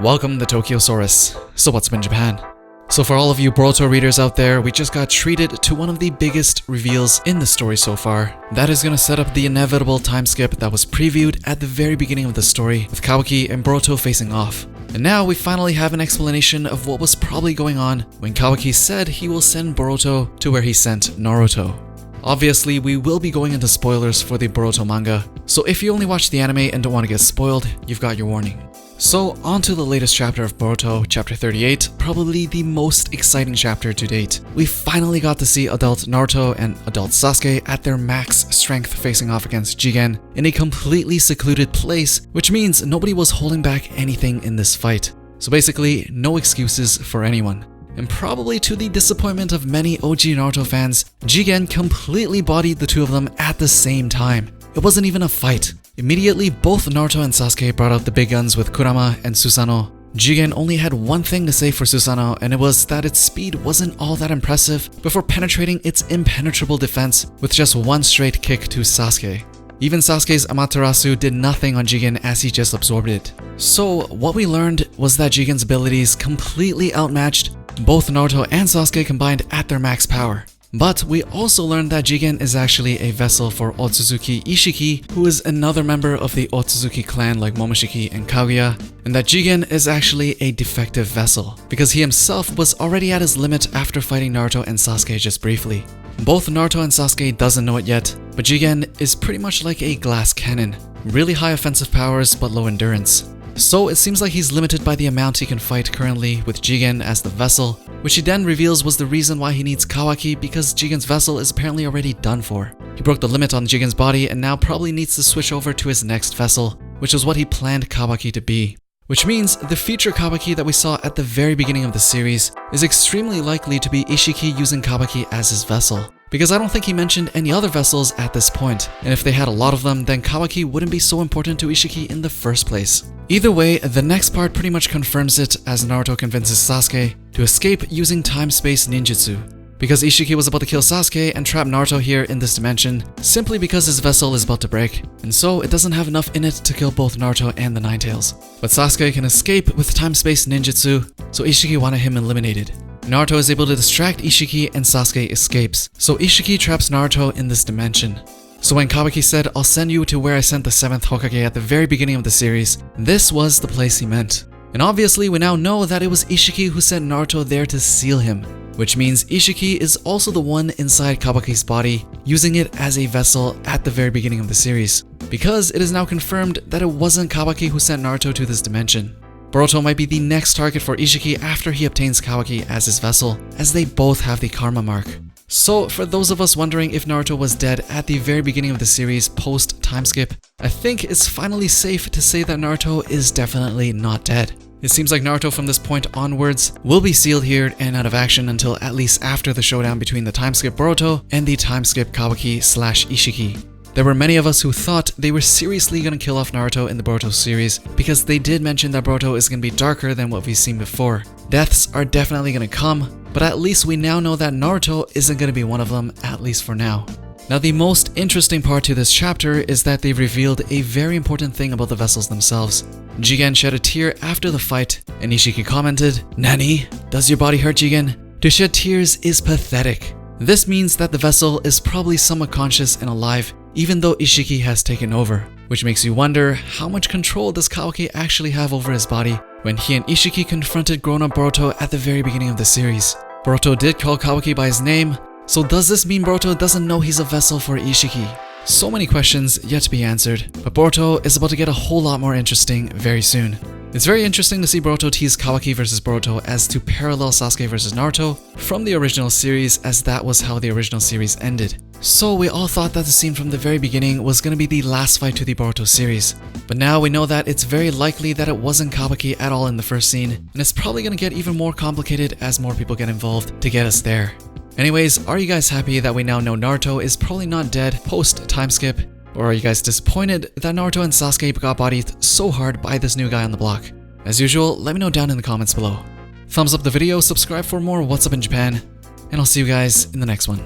Welcome to Tokyosaurus. So what's up in Japan? So for all of you Boruto readers out there, we just got treated to one of the biggest reveals in the story so far. That is going to set up the inevitable time skip that was previewed at the very beginning of the story, with Kawaki and Boruto facing off. And now we finally have an explanation of what was probably going on when Kawaki said he will send Boruto to where he sent Naruto. Obviously, we will be going into spoilers for the Boruto manga, so if you only watch the anime and don't want to get spoiled, you've got your warning. So, on to the latest chapter of Boruto, chapter 38, probably the most exciting chapter to date. We finally got to see adult Naruto and adult Sasuke at their max strength facing off against Jigen in a completely secluded place, which means nobody was holding back anything in this fight. So basically, no excuses for anyone. And probably to the disappointment of many OG Naruto fans, Jigen completely bodied the two of them at the same time. It wasn't even a fight. Immediately, both Naruto and Sasuke brought out the big guns with Kurama and Susanoo. Jigen only had one thing to say for Susanoo, and it was that its speed wasn't all that impressive before penetrating its impenetrable defense with just one straight kick to Sasuke. Even Sasuke's Amaterasu did nothing on Jigen as he just absorbed it. So what we learned was that Jigen's abilities completely outmatched both Naruto and Sasuke combined at their max power. But we also learned that Jigen is actually a vessel for Otsutsuki Isshiki, who is another member of the Otsutsuki clan like Momoshiki and Kaguya, and that Jigen is actually a defective vessel, because he himself was already at his limit after fighting Naruto and Sasuke just briefly. Both Naruto and Sasuke doesn't know it yet, but Jigen is pretty much like a glass cannon, really high offensive powers but low endurance. So it seems like he's limited by the amount he can fight currently with Jigen as the vessel, which he then reveals was the reason why he needs Kawaki, because Jigen's vessel is apparently already done for. He broke the limit on Jigen's body and now probably needs to switch over to his next vessel, which is what he planned Kawaki to be. Which means the future Kawaki that we saw at the very beginning of the series is extremely likely to be Isshiki using Kawaki as his vessel. Because I don't think he mentioned any other vessels at this point, and if they had a lot of them, then Kawaki wouldn't be so important to Isshiki in the first place. Either way, the next part pretty much confirms it as Naruto convinces Sasuke to escape using time-space ninjutsu. Because Isshiki was about to kill Sasuke and trap Naruto here in this dimension, simply because his vessel is about to break, and so it doesn't have enough in it to kill both Naruto and the Ninetales. But Sasuke can escape with time-space ninjutsu, so Isshiki wanted him eliminated. Naruto is able to distract Isshiki and Sasuke escapes, so Isshiki traps Naruto in this dimension. So when Kawaki said, "I'll send you to where I sent the 7th Hokage at the very beginning of the series," this was the place he meant. And obviously we now know that it was Isshiki who sent Naruto there to seal him, which means Isshiki is also the one inside Kawaki's body, using it as a vessel at the very beginning of the series, because it is now confirmed that it wasn't Kawaki who sent Naruto to this dimension. Boruto might be the next target for Isshiki after he obtains Kawaki as his vessel, as they both have the karma mark. So for those of us wondering if Naruto was dead at the very beginning of the series post timeskip, I think it's finally safe to say that Naruto is definitely not dead. It seems like Naruto from this point onwards will be sealed here and out of action until at least after the showdown between the timeskip Boruto and the timeskip Kawaki/Isshiki. There were many of us who thought they were seriously going to kill off Naruto in the Boruto series, because they did mention that Boruto is going to be darker than what we've seen before. Deaths are definitely going to come, but at least we now know that Naruto isn't going to be one of them, at least for now. Now the most interesting part to this chapter is that they've revealed a very important thing about the vessels themselves. Jigen shed a tear after the fight, and Isshiki commented, "Nani? Does your body hurt, Jigen? To shed tears is pathetic." This means that the vessel is probably somewhat conscious and alive, even though Isshiki has taken over, which makes you wonder how much control does Kawaki actually have over his body when he and Isshiki confronted grown-up Boruto at the very beginning of the series. Boruto did call Kawaki by his name, so does this mean Boruto doesn't know he's a vessel for Isshiki? So many questions yet to be answered, but Boruto is about to get a whole lot more interesting very soon. It's very interesting to see Boruto tease Kawaki versus Boruto as to parallel Sasuke versus Naruto from the original series, as that was how the original series ended. So we all thought that the scene from the very beginning was going to be the last fight to the Boruto series. But now we know that it's very likely that it wasn't Kawaki at all in the first scene, and it's probably going to get even more complicated as more people get involved to get us there. Anyways, are you guys happy that we now know Naruto is probably not dead post timeskip? Or are you guys disappointed that Naruto and Sasuke got bodied so hard by this new guy on the block? As usual, let me know down in the comments below. Thumbs up the video, subscribe for more What's Up in Japan, and I'll see you guys in the next one.